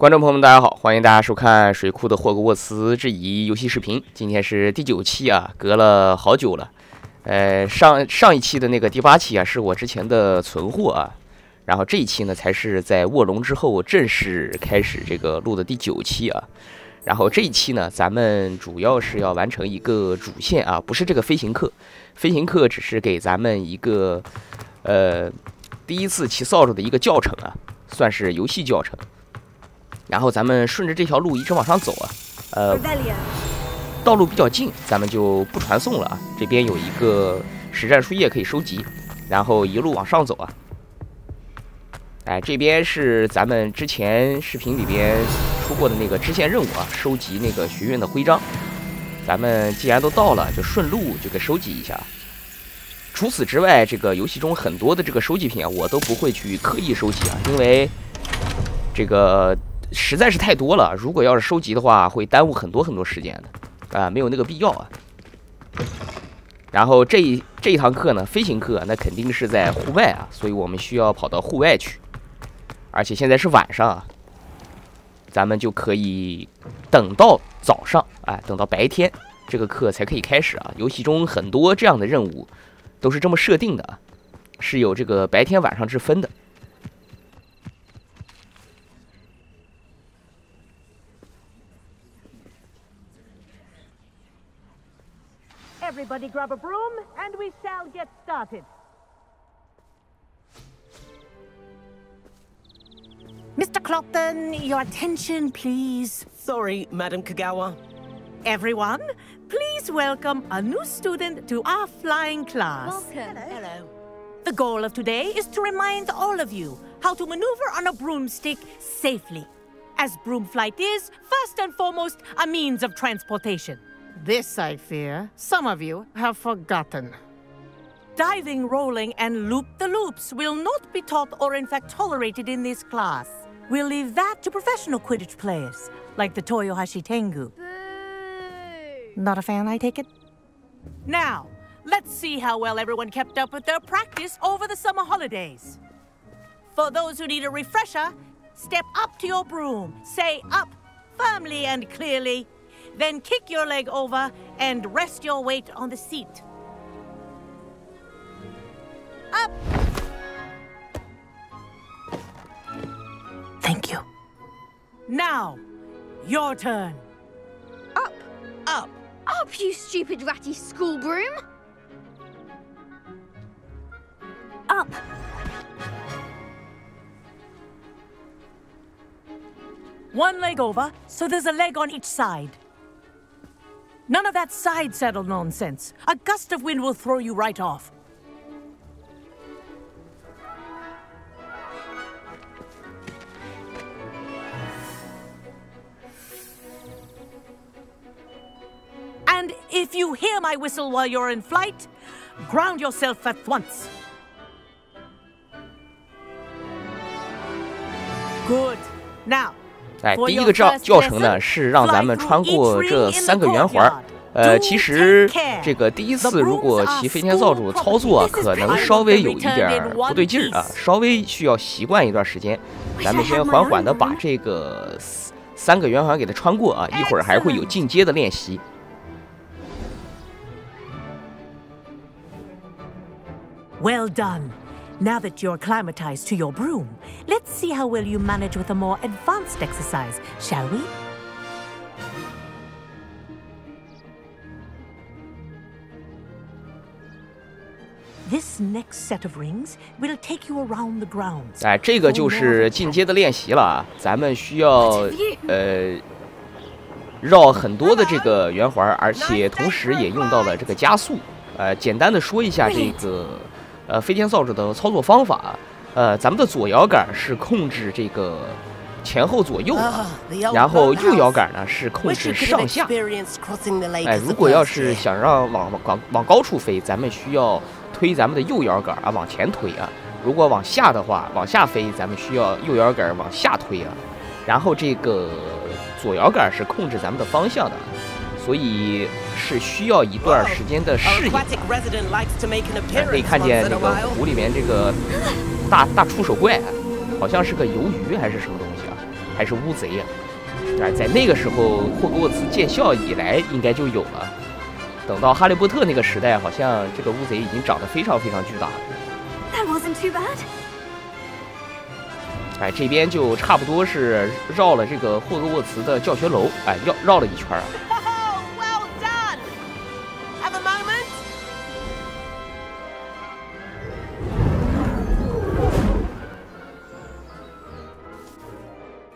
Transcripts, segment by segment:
观众朋友们，大家好，欢迎大家收看水库的霍格沃茨之遗游戏视频。今天是第9期啊，隔了好久了。上一期的那个第8期啊，是我之前的存货啊。然后这一期呢，才是在卧龙之后正式开始这个录的第9期啊。然后这一期呢，咱们主要是要完成一个主线啊，不是这个飞行课。飞行课只是给咱们一个第一次骑扫帚的一个教程啊，算是游戏教程。然后咱们顺着这条路一直往上走啊，道路比较近，咱们就不传送了啊。这边有一个实战书页可以收集，然后一路往上走啊。哎，这边是咱们之前视频里边出过的那个支线任务啊，收集那个学院的徽章。咱们既然都到了，就顺路就给收集一下。除此之外，这个游戏中很多的这个收集品啊，我都不会去刻意收集啊，因为这个实在是太多了。如果要是收集的话，会耽误很多时间的啊，没有那个必要啊。然后这一堂课呢，飞行课那肯定是在户外啊，所以我们需要跑到户外去。而且现在是晚上啊，咱们就可以等到早上，哎，等到白天这个课才可以开始啊。游戏中很多这样的任务都是这么设定的啊，是有这个白天晚上之分的。Everybody grab a broom and we shall get started. Mr. Clopton, your attention, please. Sorry, Madam Kagawa. Everyone, please welcome a new student to our flying class. Welcome. Hello. The goal of today is to remind all of you how to maneuver on a broomstick safely, as broom flight is, first and foremost, a means of transportation. This, I fear, some of you have forgotten. Diving, rolling, and loop-the-loops will not be taught or in fact tolerated in this class. We'll leave that to professional Quidditch players, like the Toyohashi Tengu. Boo! Not a fan, I take it? Now, let's see how well everyone kept up with their practice over the summer holidays. For those who need a refresher, step up to your broom, say up firmly and clearly, then kick your leg over and rest your weight on the seat. Up! Thank you. Now, your turn. Up! Up. Up, you stupid ratty school broom! Up! One leg over, so there's a leg on each side. None of that side saddle nonsense. A gust of wind will throw you right off. And if you hear my whistle while you're in flight, ground yourself at once. Good. Now, 哎，第一个教程呢是让咱们穿过这3个圆环。其实这个第一次如果骑飞天扫帚操作，可能稍微有一点不对劲儿啊，稍微需要习惯一段时间。咱们先缓缓的把这个3个圆环给它穿过啊，一会儿还会有进阶的练习。Well done. Now that you're acclimatized to your broom, let's see how well you manage with a more advanced exercise, shall we? This next set of rings will take you around the grounds. 哎，这个就是进阶的练习了啊，咱们需要绕很多的这个圆环，而且同时也用到了这个加速。简单的说一下这个飞天扫帚的操作方法。咱们的左摇杆是控制这个前后左右啊，然后右摇杆呢是控制上下。哎，如果要是想让往高处飞，咱们需要推咱们的右摇杆啊往前推啊。如果往下的话，往下飞，咱们需要右摇杆往下推啊。然后这个左摇杆是控制咱们的方向的。所以是需要一段时间的适应。可以看见那个湖里面这个大触手怪，好像是个鱿鱼还是什么东西啊？还是乌贼啊？在那个时候，霍格沃茨建校以来应该就有了。等到哈利波特那个时代，好像这个乌贼已经长得非常非常巨大了。That wasn't too bad. 哎，这边就差不多是绕了这个霍格沃茨的教学楼，哎，绕了一圈啊。Oh, well done! Have a moment?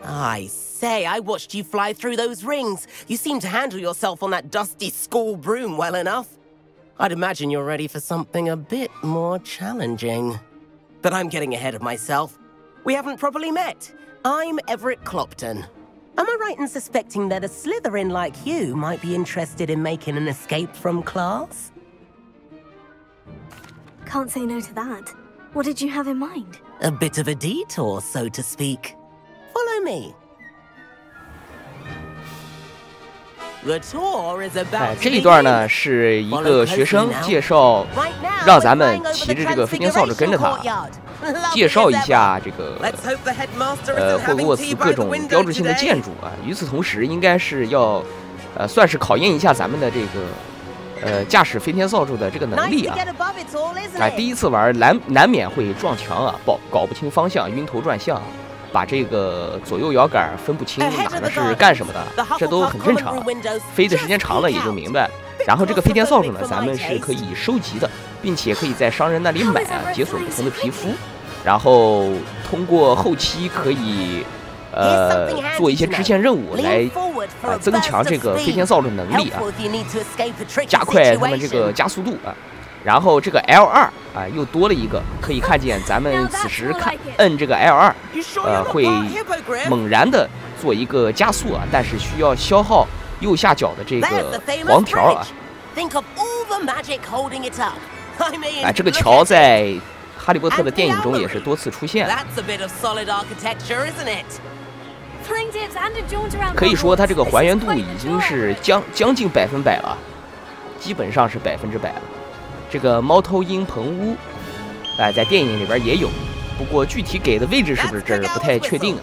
I say, I watched you fly through those rings. You seem to handle yourself on that dusty school broom well enough. I'd imagine you're ready for something a bit more challenging. But I'm getting ahead of myself. We haven't properly met. I'm Everett Clopton. Am I right in suspecting that a Slytherin like you might be interested in making an escape from class? Can't say no to that. What did you have in mind? A bit of a detour, so to speak. Follow me. The tour is about 哎，这一段呢是一个学生介绍，让咱们骑着这个飞天扫帚跟着他，介绍一下这个霍格沃茨各种标志性的建筑啊。与此同时，应该是要算是考验一下咱们的这个驾驶飞天扫帚的这个能力啊。哎，第一次玩难免会撞墙啊，搞不清方向，晕头转向。把这个左右摇杆分不清哪个是干什么的，这都很正常。飞的时间长了也就明白。然后这个飞天扫帚呢，咱们是可以收集的，并且可以在商人那里买啊，解锁不同的皮肤。然后通过后期可以做一些支线任务来增强这个飞天扫帚能力啊，加快他们这个加速度啊。然后这个 L2啊又多了一个，可以看见咱们此时摁这个 L2，会猛然的做一个加速啊，但是需要消耗右下角的这个黄条啊。哎，这个桥在哈利波特的电影中也是多次出现。可以说它这个还原度已经是将近100%了，基本上是100%了。这个猫头鹰棚屋，哎，在电影里边也有，不过具体给的位置是不是这儿不太确定啊。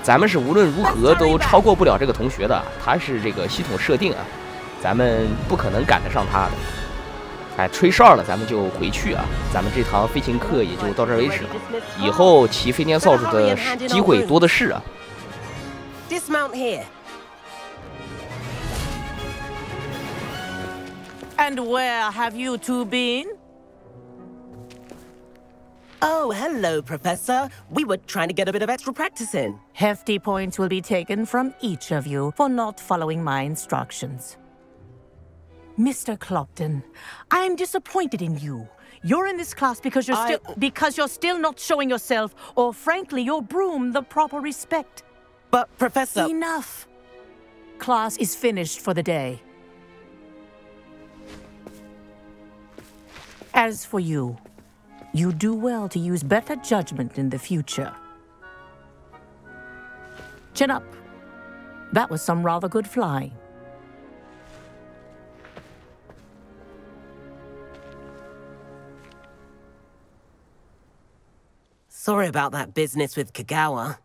咱们是无论如何都超过不了这个同学的，他是这个系统设定啊，咱们不可能赶得上他的。哎，吹哨了，咱们就回去啊，咱们这堂飞行课也就到这儿为止了。以后骑飞天扫帚的机会多的是啊。And where have you two been? Oh, hello, Professor. We were trying to get a bit of extra practice in. Hefty points will be taken from each of you for not following my instructions. Mr. Clopton, I'm disappointed in you. You're in this class because you're still not showing yourself, or frankly, your broom the proper respect. But, Professor... Enough. Class is finished for the day. As for you, you do well to use better judgment in the future. Chin up. That was some rather good flying. Sorry about that business with Kagawa,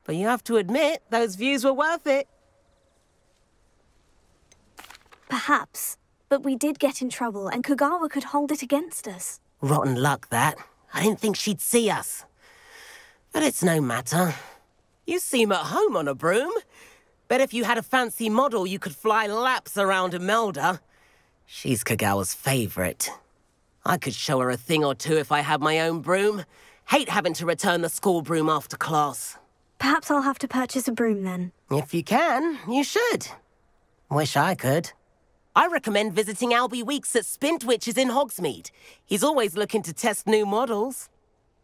but you have to admit those views were worth it. Perhaps. But we did get in trouble, and Kagawa could hold it against us. Rotten luck, that. I didn't think she'd see us. But it's no matter. You seem at home on a broom. Bet if you had a fancy model, you could fly laps around Imelda. She's Kagawa's favorite. I could show her a thing or two if I had my own broom. Hate having to return the school broom after class. Perhaps I'll have to purchase a broom then. If you can, you should. Wish I could. I recommend visiting Albie Weeks at Spintwitches in Hogsmeade. He's always looking to test new models.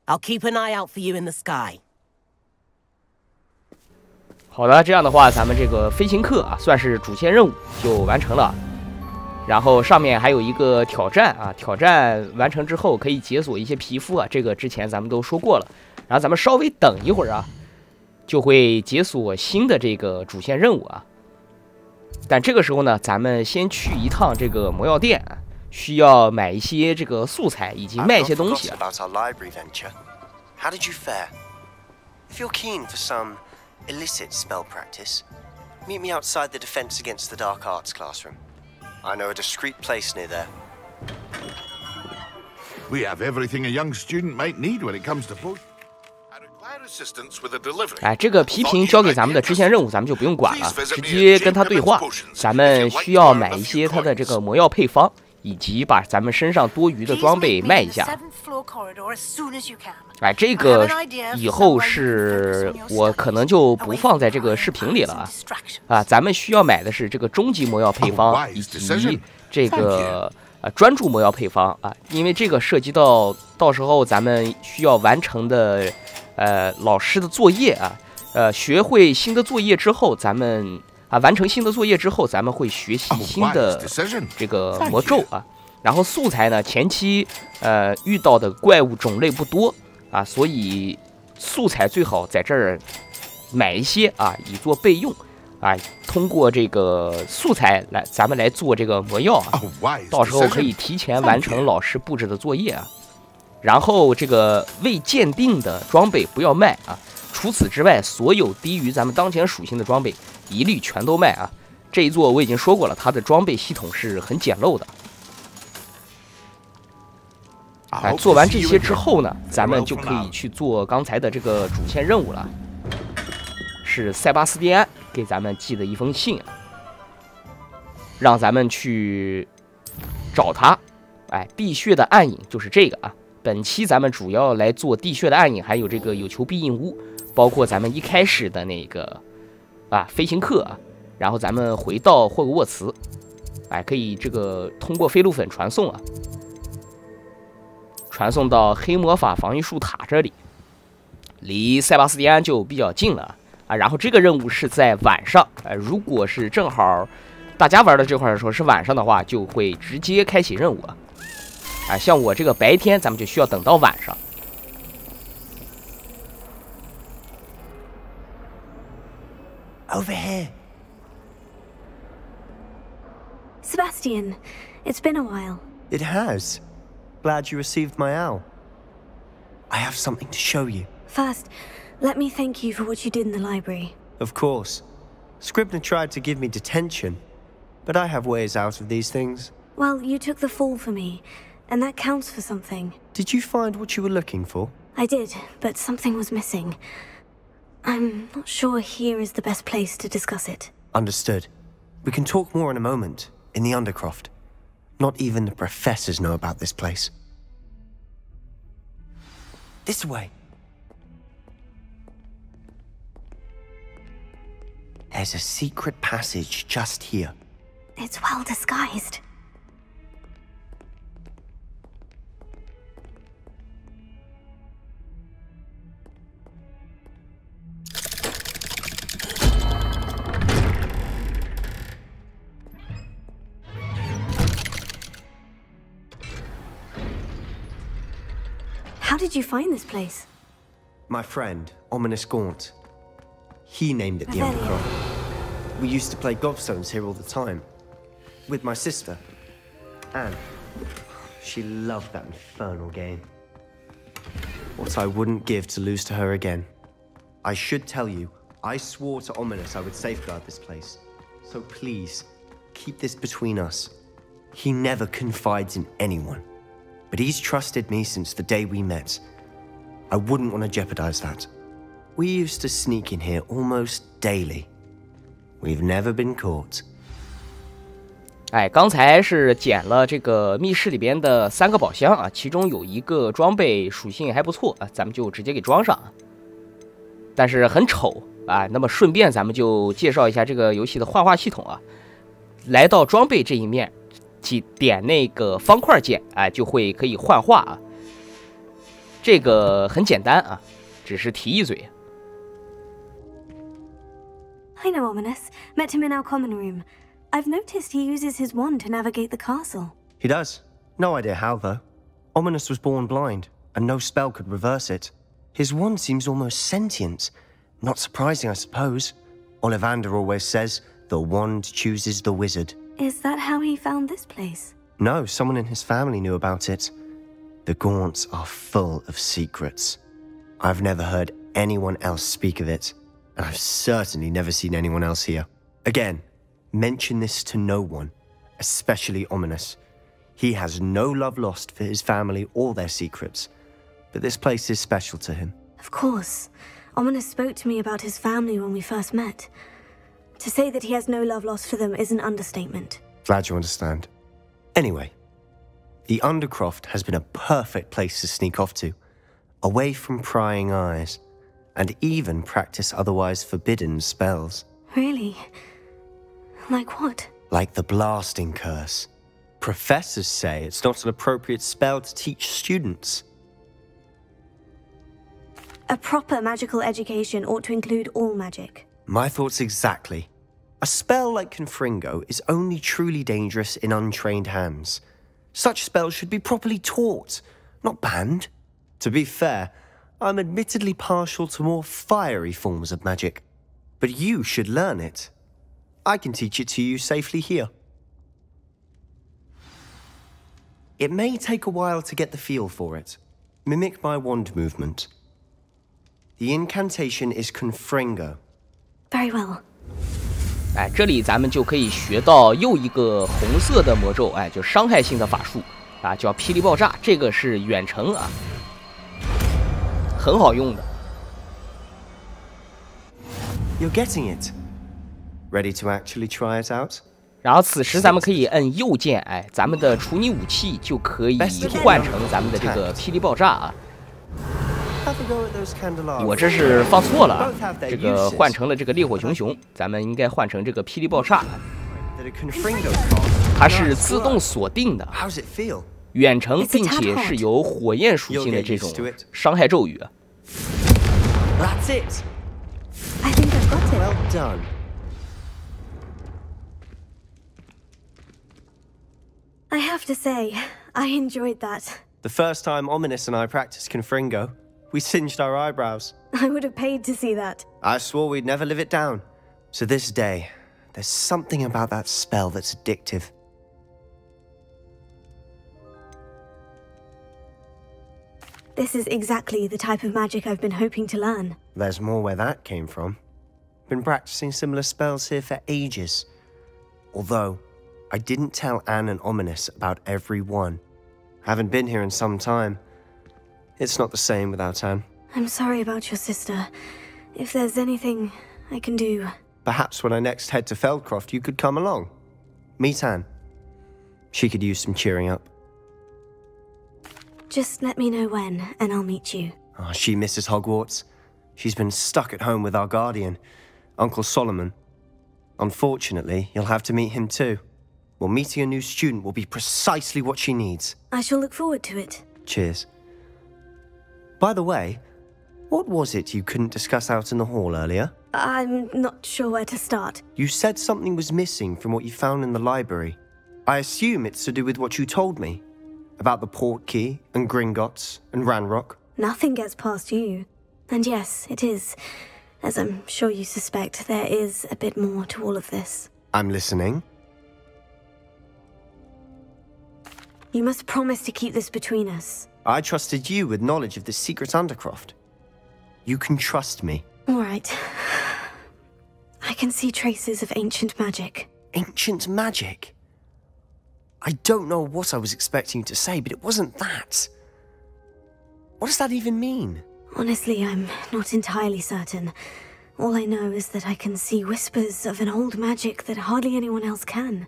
I'll keep an eye out for you in the sky. 好的，这样的话，咱们这个飞行课啊，算是主线任务就完成了。然后上面还有一个挑战啊，挑战完成之后可以解锁一些皮肤啊，这个之前咱们都说过了。然后咱们稍微等一会儿啊，就会解锁新的这个主线任务啊。但这个时候呢，咱们先去一趟这个魔药店，需要买一些这个素材以及卖一些东西啊。If you're keen for some illicit spell practice, meet me outside the Defense Against the Dark Arts classroom. I know a discreet place near there. We have everything a young student might need when it comes to potions. I require assistance with a delivery. 哎，这个批评交给咱们的支线任务，咱们就不用管了，直接跟他对话。咱们需要买一些他的这个魔药配方，以及把咱们身上多余的装备卖一下。哎，这个以后是我可能就不放在这个视频里了啊！啊，咱们需要买的是这个终极魔药配方，以及这个专注魔药配方啊，因为这个涉及到时候咱们需要完成的老师的作业啊，学会新的作业之后，咱们完成新的作业之后，咱们会学习新的这个魔咒啊。然后素材呢，前期遇到的怪物种类不多啊，所以素材最好在这儿买一些啊，以作备用啊。通过这个素材咱们来做这个魔药啊，到时候可以提前完成老师布置的作业啊。然后这个未鉴定的装备不要卖啊，除此之外，所有低于咱们当前属性的装备一律全都卖啊。这一座我已经说过了，它的装备系统是很简陋的。哎，做完这些之后呢，咱们就可以去做刚才的这个主线任务了。是塞巴斯蒂安给咱们寄的一封信啊，让咱们去找他。哎，地穴的暗影就是这个啊。本期咱们主要来做地穴的暗影，还有这个有求必应屋，包括咱们一开始的那个飞行课啊。然后咱们回到霍格沃茨，哎，可以这个通过飞鹿粉传送啊。传送到黑魔法防御术塔这里，离塞巴斯蒂安就比较近了啊。然后这个任务是在晚上，如果是正好大家玩的这块的时候是晚上的话，就会直接开启任务啊。像我这个白天，咱们就需要等到晚上。Over here. Sebastian, it's been a while. It has. Glad you received my owl. I have something to show you. First, let me thank you for what you did in the library. Of course. Scribner tried to give me detention, but I have ways out of these things. Well, you took the fall for me, and that counts for something. Did you find what you were looking for? I did, but something was missing. I'm not sure here is the best place to discuss it. Understood. We can talk more in a moment, in the Undercroft. Not even the professors know about this place. This way. There's a secret passage just here. It's well disguised. How did you find this place? My friend, Ominous Gaunt. He named it the Undercroft. We used to play gobstones here all the time. With my sister, Anne. She loved that infernal game. What I wouldn't give to lose to her again. I should tell you, I swore to Ominous I would safeguard this place. So please, keep this between us. He never confides in anyone. But he's trusted me since the day we met. I wouldn't want to jeopardize that. We used to sneak in here almost daily. We've never been caught. 哎，刚才是捡了这个密室里边的3个宝箱啊，其中有一个装备属性还不错啊，咱们就直接给装上啊。但是很丑啊，那么顺便咱们就介绍一下这个游戏的幻化系统啊。来到装备这一面，点那个方块键，哎，就会可以幻化啊。这个很简单啊，只是提一嘴。I know Ominous. Met him in our common room. I've noticed he uses his wand to navigate the castle. He does. No idea how, though. Ominous was born blind, and no spell could reverse it. His wand seems almost sentient. Not surprising, I suppose. Ollivander always says, the wand chooses the wizard. Is that how he found this place? No, someone in his family knew about it. The Gaunts are full of secrets. I've never heard anyone else speak of it, and I've certainly never seen anyone else here. Again, mention this to no one, especially Ominous. He has no love lost for his family or their secrets, but this place is special to him. Of course. Ominous spoke to me about his family when we first met. To say that he has no love lost for them is an understatement. Glad you understand. Anyway, the Undercroft has been a perfect place to sneak off to, away from prying eyes, and even practice otherwise forbidden spells. Really? Like what? Like the blasting curse. Professors say it's not an appropriate spell to teach students. A proper magical education ought to include all magic. My thoughts exactly. A spell like Confringo is only truly dangerous in untrained hands. Such spells should be properly taught, not banned. To be fair, I'm admittedly partial to more fiery forms of magic. But you should learn it. I can teach it to you safely here. It may take a while to get the feel for it. Mimic my wand movement. The incantation is Confringo. Very well. 哎，这里咱们就可以学到又一个红色的魔咒，哎，就伤害性的法术啊，叫霹雳爆炸，这个是远程啊，很好用的。You're getting it. Ready to actually try it out? 然后此时咱们可以摁右键，哎，咱们的处女武器就可以换成咱们的这个霹雳爆炸啊。我这是放错了啊，这个换成了这个烈火熊熊，咱们应该换成这个霹雳爆炸。它是自动锁定的，远程，并且是有火焰属性的这种伤害咒语。That's it. I think I've got it. Well done. I have to say, I enjoyed that. The first time Ominous and I practiced Confringo, we singed our eyebrows. I would have paid to see that. I swore we'd never live it down. So this day, there's something about that spell that's addictive. This is exactly the type of magic I've been hoping to learn. There's more where that came from. Been practicing similar spells here for ages. Although, I didn't tell Anne and Ominous about every one. Haven't been here in some time. It's not the same without Anne. I'm sorry about your sister. If there's anything I can do... Perhaps when I next head to Feldcroft, you could come along. Meet Anne. She could use some cheering up. Just let me know when, and I'll meet you. Oh, she misses Hogwarts. She's been stuck at home with our guardian, Uncle Solomon. Unfortunately, you'll have to meet him too. Well, meeting a new student will be precisely what she needs. I shall look forward to it. Cheers. By the way, what was it you couldn't discuss out in the hall earlier? I'm not sure where to start. You said something was missing from what you found in the library. I assume it's to do with what you told me. About the Portkey and Gringotts and Ranrock. Nothing gets past you. And yes, it is. As I'm sure you suspect, there is a bit more to all of this. I'm listening. You must promise to keep this between us. I trusted you with knowledge of the secret Undercroft. You can trust me. All right. I can see traces of ancient magic. Ancient magic? I don't know what I was expecting you to say, but it wasn't that. What does that even mean? Honestly, I'm not entirely certain. All I know is that I can see whispers of an old magic that hardly anyone else can.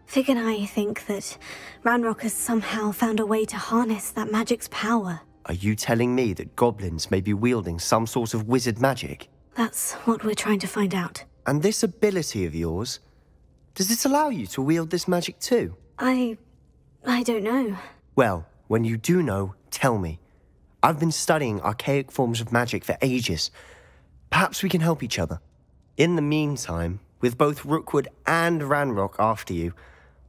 Fig and I think that Ranrock has somehow found a way to harness that magic's power. Are you telling me that goblins may be wielding some sort of wizard magic? That's what we're trying to find out. And this ability of yours, does it allow you to wield this magic too? I don't know. Well, when you do know, tell me. I've been studying archaic forms of magic for ages. Perhaps we can help each other. In the meantime, with both Rookwood and Ranrock after you,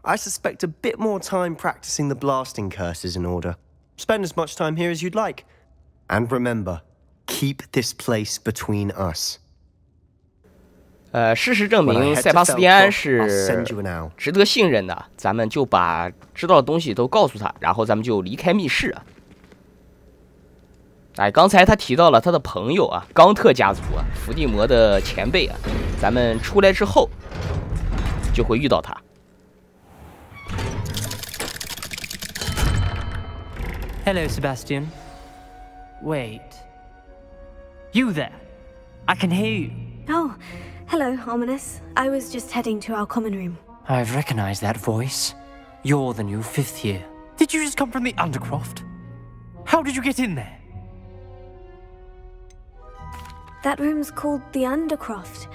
I suspect a bit more time practicing the blasting curse is in order. Spend as much time here as you'd like. And remember, keep this place between us. 事实证明塞巴斯蒂安是值得信任的，咱们就把知道的东西都告诉他，然后咱们就离开密室啊。哎，刚才他提到了他的朋友啊，冈特家族啊，伏地魔的前辈啊，咱们出来之后就会遇到他。Hello, Sebastian. Wait. You there? I can hear you. Oh, hello, Ominous. I was just heading to our common room. I've recognized that voice. You're the new 5th year. Did you just come from the Undercroft? How did you get in there? That room's called the Undercroft.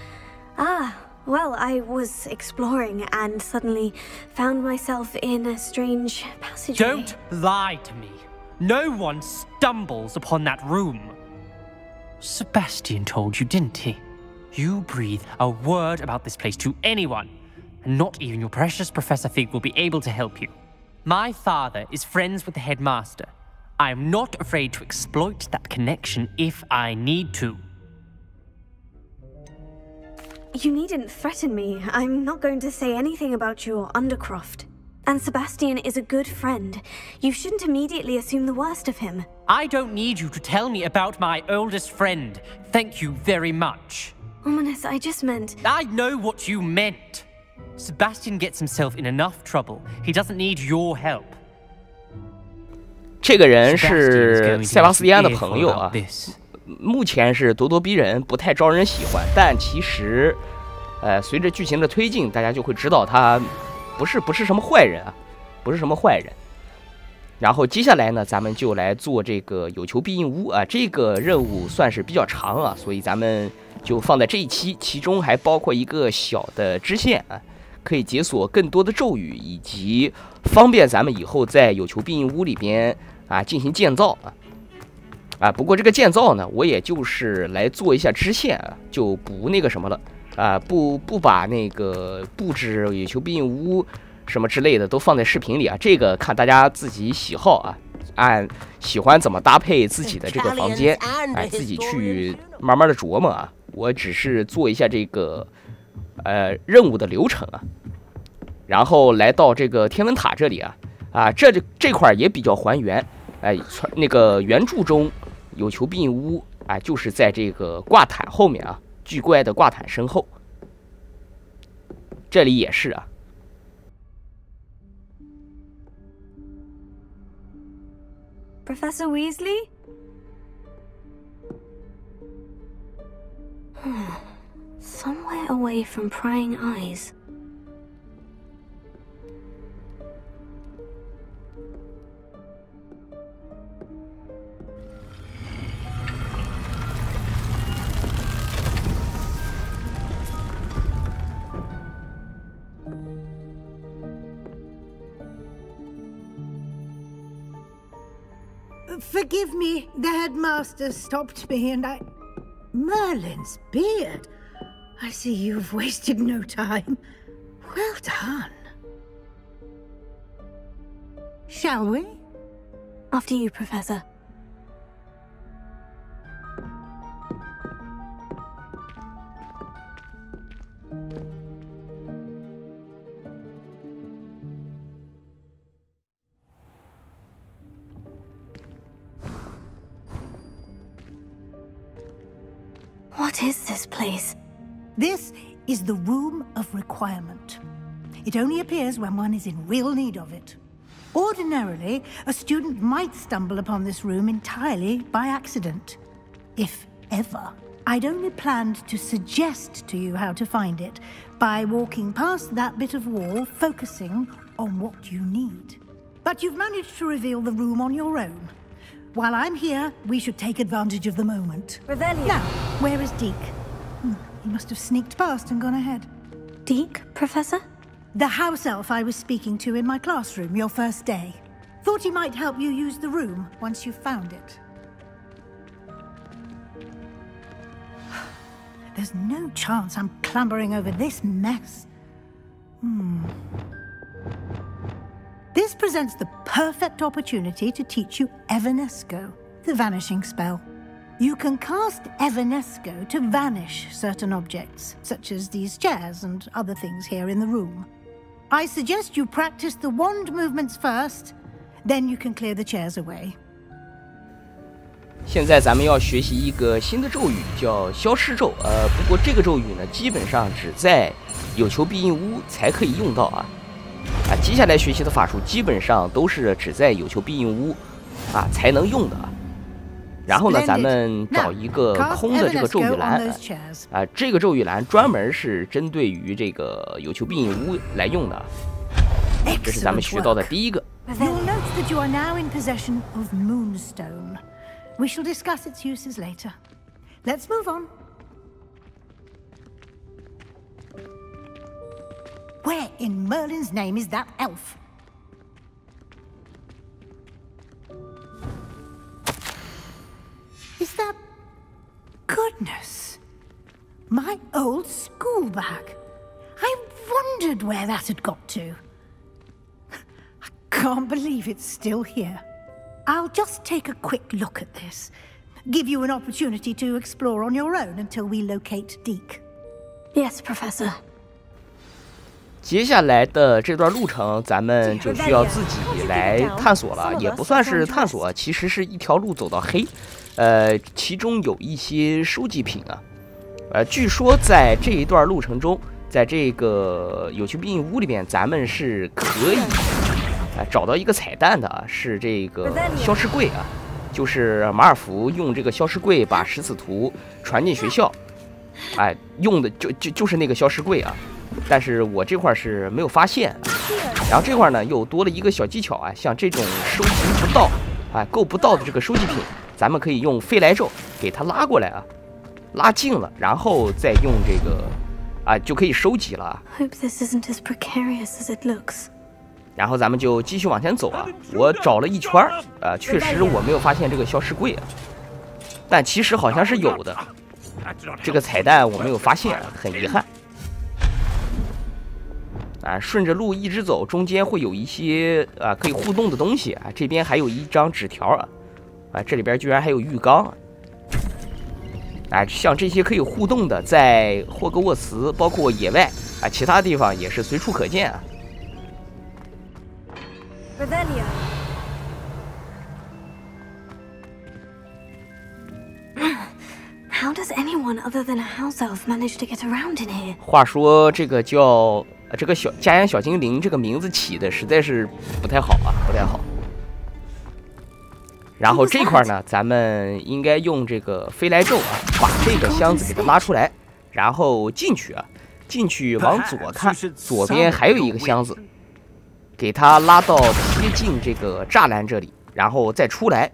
Ah, well, I was exploring and suddenly found myself in a strange passageway. Don't lie to me. No one stumbles upon that room. Sebastian told you, didn't he? You breathe a word about this place to anyone, and not even your precious Professor Fig will be able to help you. My father is friends with the headmaster. I am not afraid to exploit that connection if I need to. You needn't threaten me. I'm not going to say anything about your Undercroft. And Sebastian is a good friend. You shouldn't immediately assume the worst of him. I don't need you to tell me about my oldest friend. Thank you very much. Ominous, I just meant... I know what you meant. Sebastian gets himself in enough trouble. He doesn't need your help. 这个人是塞巴斯蒂安的朋友啊，目前是咄咄逼人，不太招人喜欢。但其实，随着剧情的推进，大家就会知道他不是什么坏人啊，不是什么坏人。然后接下来呢，咱们就来做这个有求必应屋啊，这个任务算是比较长啊，所以咱们就放在这一期，其中还包括一个小的支线啊，可以解锁更多的咒语，以及方便咱们以后在有求必应屋里边啊进行建造啊。不过这个建造呢，我也就是来做一下支线啊，就不那个什么了啊，不把那个布置有求必应屋什么之类的都放在视频里啊，这个看大家自己喜好啊，按喜欢怎么搭配自己的这个房间，哎，自己去慢慢的琢磨啊。我只是做一下这个任务的流程啊，然后来到这个天文塔这里啊，这块也比较还原，哎，那个原著中有求必应屋啊，就是在这个挂毯后面啊，巨怪的挂毯身后，这里也是啊。Professor Weasley? Somewhere away from prying eyes. Forgive me, the headmaster stopped me and I... Merlin's beard. I see you've wasted no time. Well done. Shall we? After you, Professor. What is this place? This is the Room of Requirement. It only appears when one is in real need of it. Ordinarily, a student might stumble upon this room entirely by accident. If ever. I'd only planned to suggest to you how to find it by walking past that bit of wall, focusing on what you need. But you've managed to reveal the room on your own. While I'm here, we should take advantage of the moment. Revelio. Now, where is Deke? He must have sneaked past and gone ahead. Deke, Professor? The house elf I was speaking to in my classroom your first day. Thought he might help you use the room once you found it. There's no chance I'm clambering over this mess. This presents the perfect opportunity to teach you Evanesco, the vanishing spell. You can cast Evanesco to vanish certain objects, such as these chairs and other things here in the room. I suggest you practice the wand movements first, then you can clear the chairs away. 现在咱们要学习一个新的咒语，叫消失咒。不过这个咒语呢，基本上只在有求必应屋才可以用到啊。接下来学习的法术基本上都是只在有求必应屋才能用的啊。然后呢，咱们找一个空的这个咒语栏这个咒语栏专门是针对于这个有求必应屋来用的。这是咱们学到的第一个。You'll note that you are now in possession of Moonstone. We shall discuss its uses later. Let's move on. Where in Merlin's name is that elf? Is that... Goodness! My old school bag. I wondered where that had got to. I can't believe it's still here. I'll just take a quick look at this. Give you an opportunity to explore on your own until we locate Deke. Yes, Professor. 接下来的这段路程，咱们就需要自己来探索了，也不算是探索，其实是一条路走到黑。其中有一些收集品啊，据说在这一段路程中，在这个有求必应屋里边，咱们是可以找到一个彩蛋的啊，是这个消失柜啊，就是马尔福用这个消失柜把食死图传进学校，用的就是那个消失柜啊。但是我这块是没有发现，然后这块呢又多了一个小技巧啊，像这种收集不到够不到的这个收集品，咱们可以用飞来咒给它拉过来啊，拉近了，然后再用这个就可以收集了。Hope this isn't as precarious as it looks. 然后咱们就继续往前走啊，我找了一圈确实我没有发现这个消失柜啊，但其实好像是有的，这个彩蛋我没有发现，很遗憾。顺着路一直走，中间会有一些可以互动的东西啊。这边还有一张纸条这里边居然还有浴缸像这些可以互动的，在霍格沃茨包括野外其他地方也是随处可见啊。How does anyone other than a house elf manage to get around in here? 话说这个叫这个家养小精灵这个名字起的实在是不太好不太好。然后这块呢，咱们应该用这个飞来咒把这个箱子给它拉出来，然后进去进去往左看，左边还有一个箱子，给它拉到贴近这个栅栏这里，然后再出来。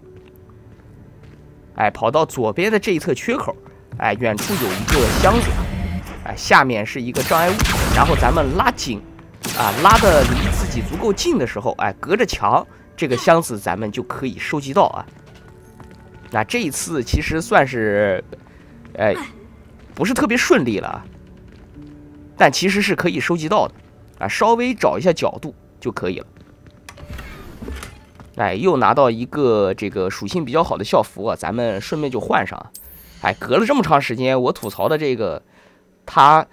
跑到左边的这一侧缺口，远处有一个箱子，下面是一个障碍物，然后咱们拉紧，拉的离自己足够近的时候，隔着墙，这个箱子咱们就可以收集到啊。那这一次其实算是，不是特别顺利了，但其实是可以收集到的，稍微找一下角度就可以了。又拿到一个这个属性比较好的校服咱们顺便就换上。隔了这么长时间，我吐槽的这个他，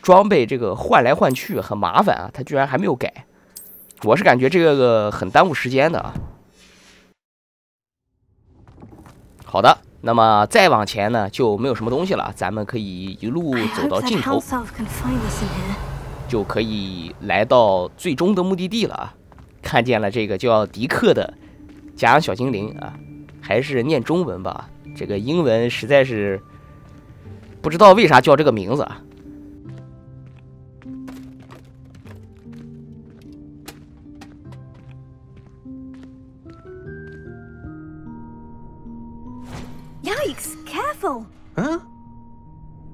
装备这个换来换去很麻烦他居然还没有改，我是感觉这个很耽误时间的好的，那么再往前呢就没有什么东西了，咱们可以一路走到尽头，就可以来到最终的目的地了看见了这个叫迪克的家养小精灵还是念中文吧，这个英文实在是不知道为啥叫这个名字Yikes! Careful! Huh?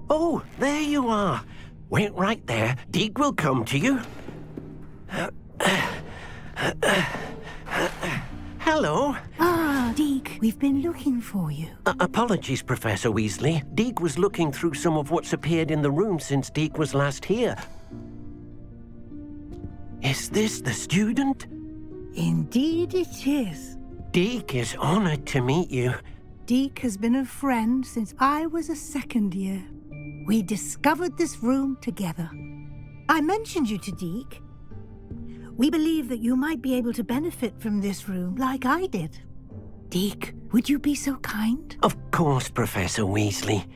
Oh, there you are. Wait right there. Deke will come to you. Hello. Deke, we've been looking for you. Apologies, Professor Weasley. Deke was looking through some of what's appeared in the room since Deke was last here. Is this the student? Indeed it is. Deke is honored to meet you. Deke has been a friend since I was a second year. We discovered this room together. I mentioned you to Deke. We believe that you might be able to benefit from this room like I did. Deke, would you be so kind? Of course, Professor Weasley.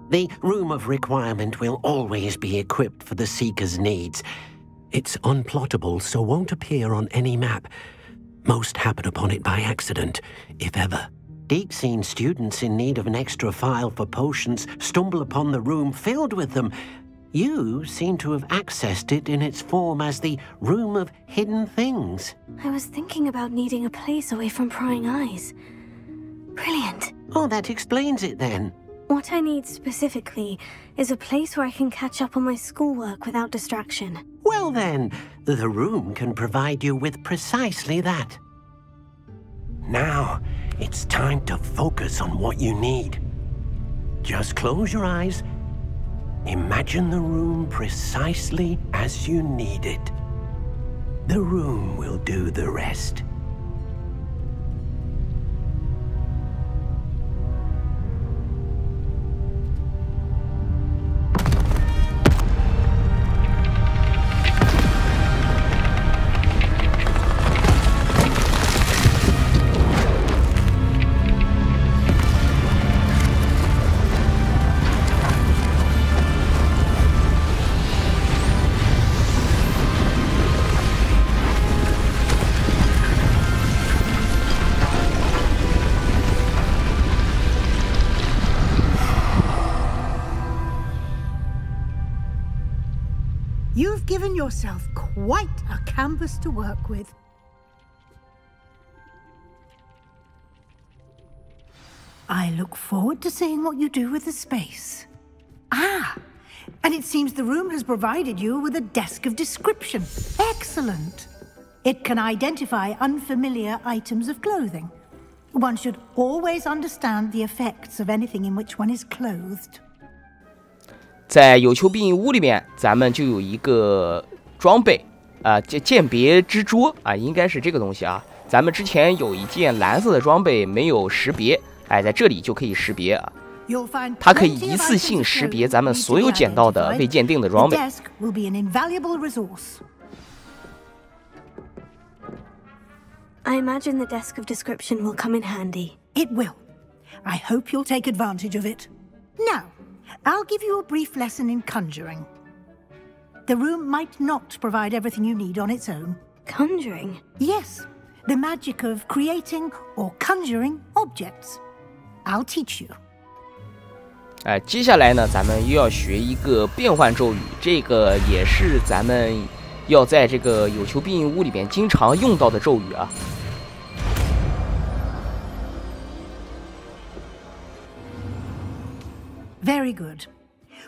The Room of Requirement will always be equipped for the Seeker's needs. It's unplottable, so won't appear on any map. Most happen upon it by accident, if ever. Deke's seen students in need of an extra file for potions stumble upon the room filled with them. You seem to have accessed it in its form as the Room of Hidden Things. I was thinking about needing a place away from prying eyes. Brilliant. Oh, that explains it then. What I need specifically is a place where I can catch up on my schoolwork without distraction. Well then, the room can provide you with precisely that. Now, it's time to focus on what you need. Just close your eyes. Imagine the room precisely as you need it. The room will do the rest. You've given yourself quite a canvas to work with. I look forward to seeing what you do with the space. Ah, and it seems the room has provided you with a desk of description. Excellent. It can identify unfamiliar items of clothing. One should always understand the effects of anything in which one is clothed. 在有求必应屋里面，咱们就有一个装备啊，鉴别之桌啊，应该是这个东西啊。咱们之前有一件蓝色的装备没有识别，哎，在这里就可以识别啊。它可以一次性识别咱们所有捡到的未鉴定的装备。I imagine the desk of description will come in handy. It will. I hope you'll take advantage of it. Now, I'll give you a brief lesson in conjuring. The room might not provide everything you need on its own. Conjuring? Yes, the magic of creating or conjuring objects. I'll teach you. 接下来呢，咱们又要学一个变换咒语，这个也是咱们要在这个有求必应屋里边经常用到的咒语啊。Very good.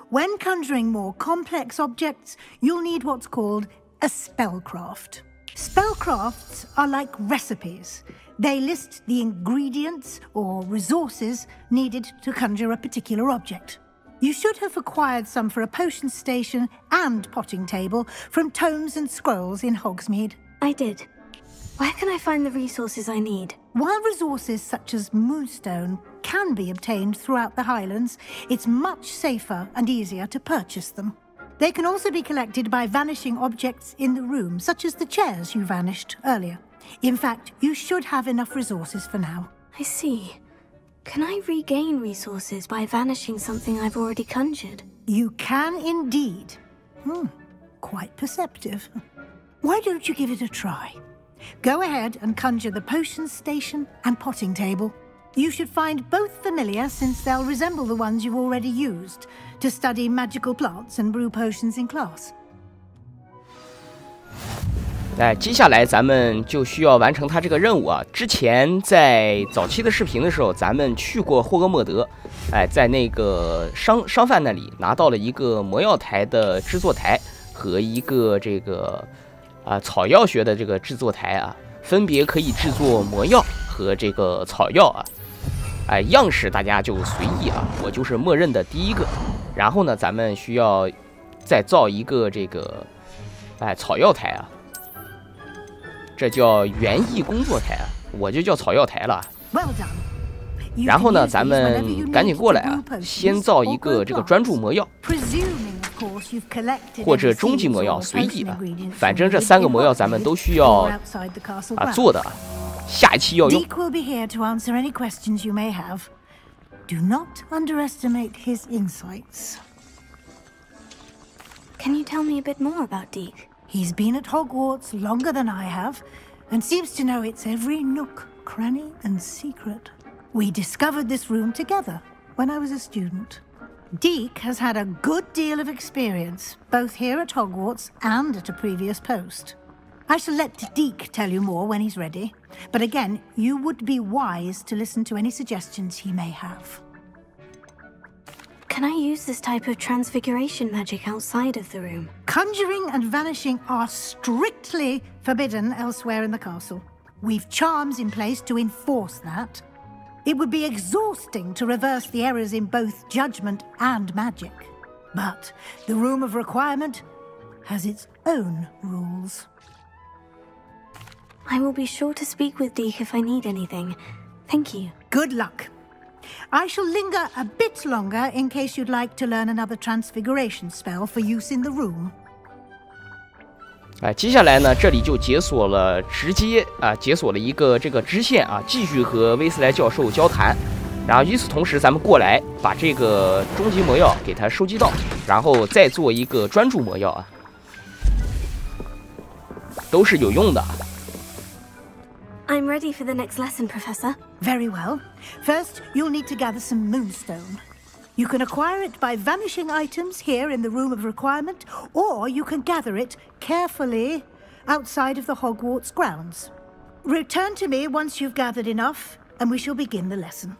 When conjuring more complex objects, you'll need what's called a spellcraft. Spellcrafts are like recipes. They list the ingredients or resources needed to conjure a particular object. You should have acquired some for a potion station and potting table from tomes and scrolls in Hogsmeade. I did. Where can I find the resources I need? While resources such as moonstone can be obtained throughout the Highlands, it's much safer and easier to purchase them. They can also be collected by vanishing objects in the room, such as the chairs you vanished earlier. In fact, you should have enough resources for now. I see. Can I regain resources by vanishing something I've already conjured? You can indeed. Quite perceptive. Why don't you give it a try? Go ahead and conjure the potion station and potting table. You should find both familiar since they'll resemble the ones you've already used to study magical plants and brew potions in class. 接下来咱们就需要完成它这个任务啊。之前在早期的视频的时候，咱们去过霍格莫德，在那个商贩那里拿到了一个魔药台的制作台和一个这个草药学的这个制作台啊，分别可以制作魔药和这个草药啊。样式大家就随意啊，我就是默认的第一个。然后呢，咱们需要再造一个这个草药台啊。这叫园艺工作台，我就叫草药台了。然后呢，咱们赶紧过来啊，先造一个这个专注魔药，或者终极魔药，随意的，反正这3个魔药咱们都需要做的。下一期要用。 Deke will be here to answer any questions you may have. Do not underestimate his insights. Can you tell me a bit more about Deke? He's been at Hogwarts longer than I have, and seems to know its every nook, cranny, and secret. We discovered this room together when I was a student. Deke has had a good deal of experience, both here at Hogwarts and at a previous post. I shall let Deke tell you more when he's ready, but again, you would be wise to listen to any suggestions he may have. Can I use this type of transfiguration magic outside of the room? Conjuring and vanishing are strictly forbidden elsewhere in the castle. We've charms in place to enforce that. It would be exhausting to reverse the errors in both judgment and magic. But the Room of Requirement has its own rules. I will be sure to speak with Deke if I need anything. Thank you. Good luck. I shall linger a bit longer in case you'd like to learn another transfiguration spell for use in the room. 接下来呢，这里就解锁了，直接解锁了一个这个支线啊，继续和威斯莱教授交谈。然后与此同时，咱们过来把这个终极魔药给它收集到，然后再做一个专注魔药啊，都是有用的。 I'm ready for the next lesson, Professor. Very well. First, you'll need to gather some moonstone. You can acquire it by vanishing items here in the Room of Requirement, or you can gather it carefully outside of the Hogwarts grounds. Return to me once you've gathered enough, and we shall begin the lesson.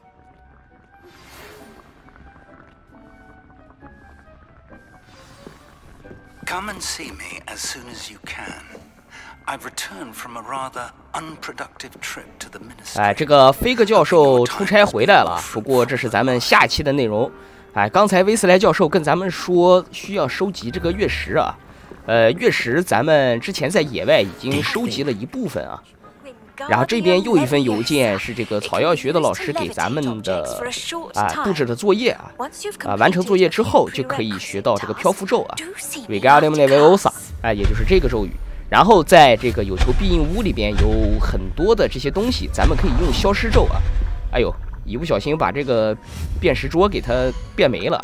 Come and see me as soon as you can. I've returned from a rather unproductive trip to the ministry. 这个菲格教授出差回来了，不过这是咱们下期的内容。刚才威斯莱教授跟咱们说需要收集这个月食啊，月食咱们之前在野外已经收集了一部分啊。然后这边又一份邮件是这个草药学的老师给咱们的布置的作业啊，完成作业之后就可以学到这个漂浮咒啊 ，Wingardium Leviosa， 也就是这个咒语。 然后在这个有求必应屋里边有很多的这些东西，咱们可以用消失咒啊。哎呦，一不小心把这个辨识桌给它变没了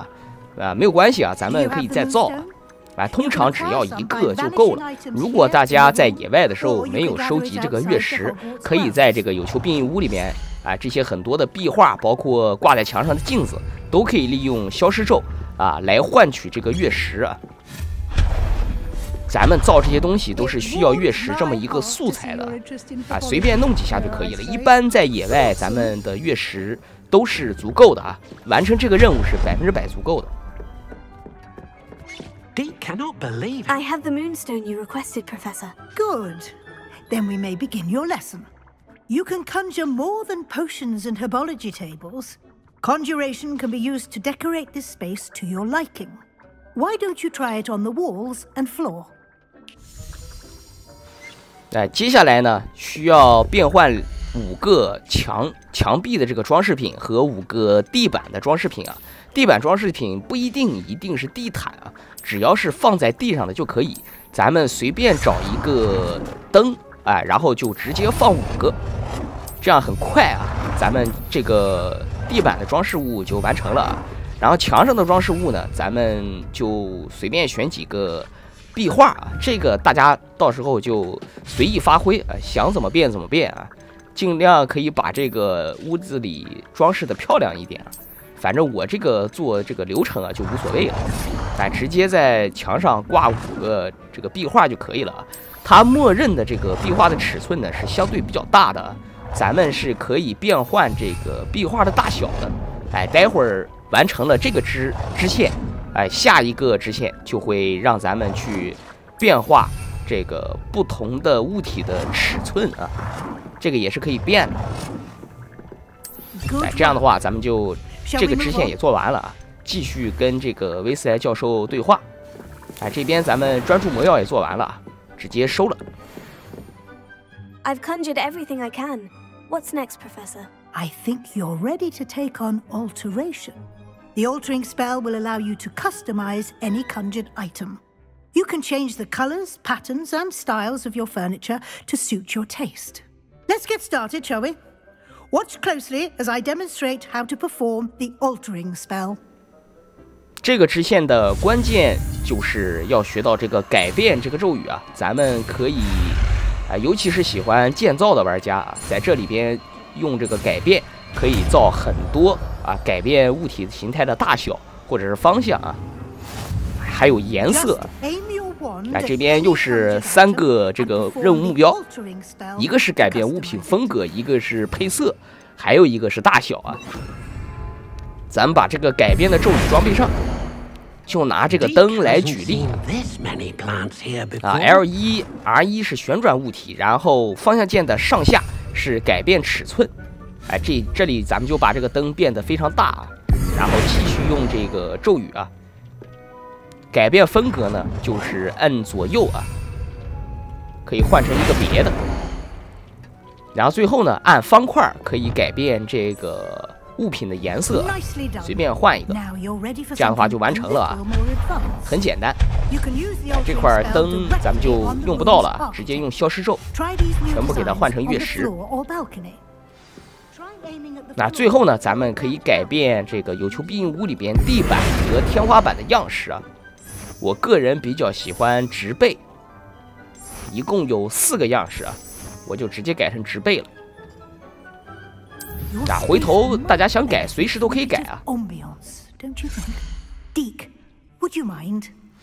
啊！没有关系啊，咱们可以再造啊。通常只要一个就够了。如果大家在野外的时候没有收集这个月食，可以在这个有求必应屋里面这些很多的壁画，包括挂在墙上的镜子，都可以利用消失咒来换取这个月食啊。 咱们造这些东西都是需要月食这么一个素材的随便弄几下就可以了。一般在野外，咱们的月食都是足够的啊，完成这个任务是100%足够的。Deke cannot believe it. I have the moonstone you requested, Professor. Good. Then we may begin your lesson. You can conjure more than potions and herbology tables. Conjuration can be used to decorate this space to your liking. Why don't you try it on the walls and floor? 接下来呢，需要变换5个墙壁的这个装饰品和5个地板的装饰品啊。地板装饰品不一定是地毯啊，只要是放在地上的就可以。咱们随便找一个灯然后就直接放5个，这样很快啊。咱们这个地板的装饰物就完成了啊。然后墙上的装饰物呢，咱们就随便选几个。 壁画啊，这个大家到时候就随意发挥想怎么变怎么变啊，尽量可以把这个屋子里装饰的漂亮一点啊。反正我这个做这个流程啊就无所谓了，直接在墙上挂5个这个壁画就可以了啊。它默认的这个壁画的尺寸呢是相对比较大的，咱们是可以变换这个壁画的大小的。待会儿完成了这个支线。 下一个支线就会让咱们去变化这个不同的物体的尺寸啊，这个也是可以变的。这样的话，咱们就这个支线也做完了啊，继续跟这个威斯莱教授对话。这边咱们专注魔药也做完了啊，直接收了。I've conjured everything I can. What's next, Professor? I think you're ready to take on alteration. The altering spell will allow you to customize any conjured item. You can change the colors, patterns, and styles of your furniture to suit your taste. Let's get started, shall we? Watch closely as I demonstrate how to perform the altering spell. 这个支线的关键就是要学到这个改变这个咒语啊，咱们可以尤其是喜欢建造的玩家啊，在这里边用这个改变可以造很多改变物体形态的大小或者是方向啊，还有颜色。这边又是3个这个任务目标，一个是改变物品风格，一个是配色，还有一个是大小啊。咱们把这个改变的咒语装备上，就拿这个灯来举例L1、R1是旋转物体，然后方向键的上下是改变尺寸。这里咱们就把这个灯变得非常大啊，然后继续用这个咒语啊。改变风格呢，就是摁左右啊，可以换成一个别的。然后最后呢，按方块可以改变这个物品的颜色，随便换一个，这样的话就完成了啊，很简单。这块灯咱们就用不到了，直接用消失咒，全部给它换成月食。那最后呢，咱们可以改变这个有求必应屋里边地板和天花板的样式啊。我个人比较喜欢植被，一共有4个样式啊，我就直接改成植被了。回头大家想改，随时都可以改啊。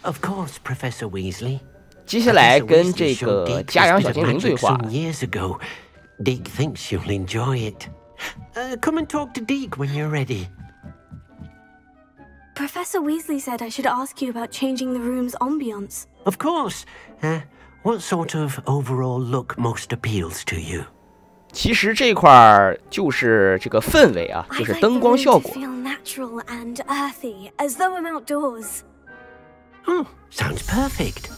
Of course, Professor Weasley. 接下来跟这个家养小精灵对话。Deke thinks you'll enjoy it. Come and talk to Deke when you're ready. Professor Weasley said I should ask you about changing the room's ambience. Of course. What sort of overall look most appeals to you? 其实这块就是这个氛围啊，就是灯光效果。Feel natural and earthy, as though I'm outdoors. Sounds perfect.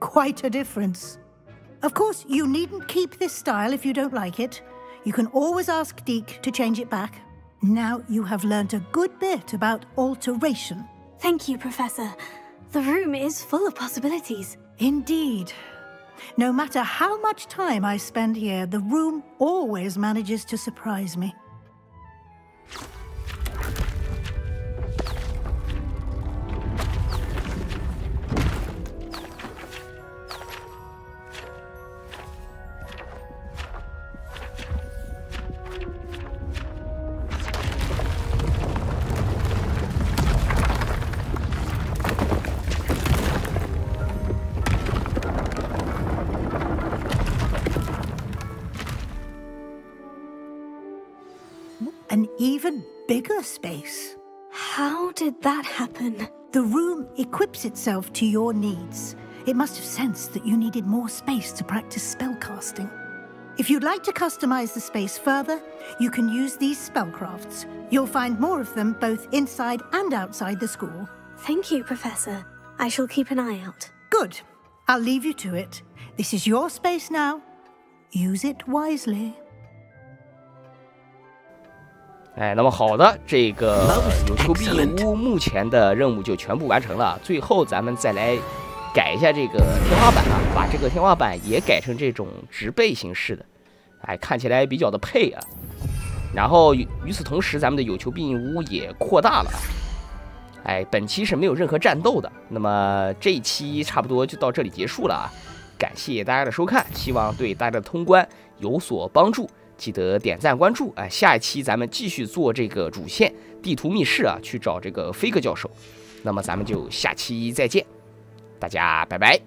Quite a difference. Of course, you needn't keep this style if you don't like it. You can always ask Deke to change it back. Now you have learnt a good bit about alteration. Thank you, Professor. The room is full of possibilities. Indeed. No matter how much time I spend here, the room always manages to surprise me. An even bigger space. How did that happen? The room equips itself to your needs. It must have sensed that you needed more space to practice spellcasting. If you'd like to customize the space further, you can use these spellcrafts. You'll find more of them both inside and outside the school. Thank you, Professor. I shall keep an eye out. Good. I'll leave you to it. This is your space now. Use it wisely. 那么好的，这个有求必应屋目前的任务就全部完成了。最后咱们再来改一下这个天花板啊，把这个天花板也改成这种植被形式的，看起来比较的配啊。然后与此同时，咱们的有求必应屋也扩大了。本期是没有任何战斗的。那么这一期差不多就到这里结束了啊，感谢大家的收看，希望对大家的通关有所帮助。记得点赞关注，下一期咱们继续做这个主线地图密室啊，去找这个菲格教授。那么咱们就下期再见，大家拜拜。